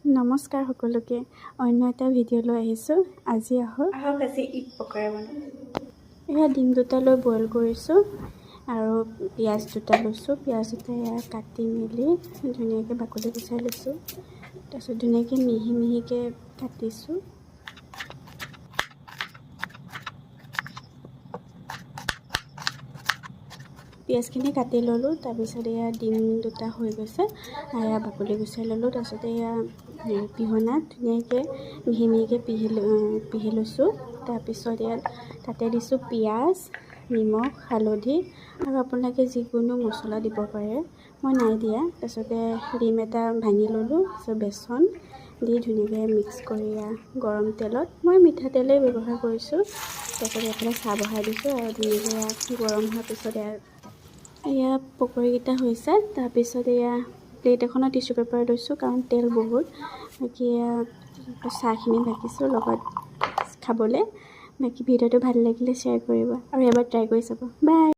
নমস্কাৰ সকলোকে অন্য এটা ভিডিঅ' লৈ আহিছোঁ। আজি আজি ইগ পকৰা বনাম। এয়া ডিম দুটা লৈ বইল কৰিছোঁ আৰু পিঁয়াজ দুটা লৈছোঁ। পিঁয়াজ দুটা এয়া কাটি মেলি ধুনীয়াকৈ বাকলি গুচাই লৈছোঁ। তাৰপিছত ধুনীয়াকৈ মিহি মিহিকৈ কাটিছোঁ। পিঁয়াজখিনি কাটি ল'লোঁ। তাৰপিছত এয়া ডিম দুটা হৈ গৈছে, এয়া বাকলি গুচাই ল'লোঁ। তাৰপিছত এয়া পিহনাত ধুনীয়াকৈ মিহি মিহিকৈ পিহি লৈছোঁ। তাৰপিছত ইয়াত তাতে দিছোঁ পিঁয়াজ, নিমখ, হালধি আৰু আপোনালোকে যিকোনো মছলা দিব পাৰে, মই নাই দিয়া। তাৰপিছতে ডিম এটা ভাঙি ল'লোঁ। তাৰপিছত বেচন দি ধুনীয়াকৈ মিক্স কৰি গৰম তেলত, মই মিঠাতেলেই ব্যৱহাৰ কৰিছোঁ। তাৰপিছত এইফালে চাহ বহাই দিছোঁ আৰু ধুনীয়াকৈ গৰম হোৱাৰ পিছত এয়া পকৰীকেইটা হৈছে। তাৰপিছত এয়া প্লেট এখনত টিচু পেপাৰ লৈছোঁ কাৰণ তেল বহুত। বাকী এয়া চাহখিনি বাকিছোঁ লগত খাবলৈ। বাকী ভিডিঅ'টো ভাল লাগিলে শ্বেয়াৰ কৰিব আৰু এবাৰ ট্ৰাই কৰি চাব। বাই।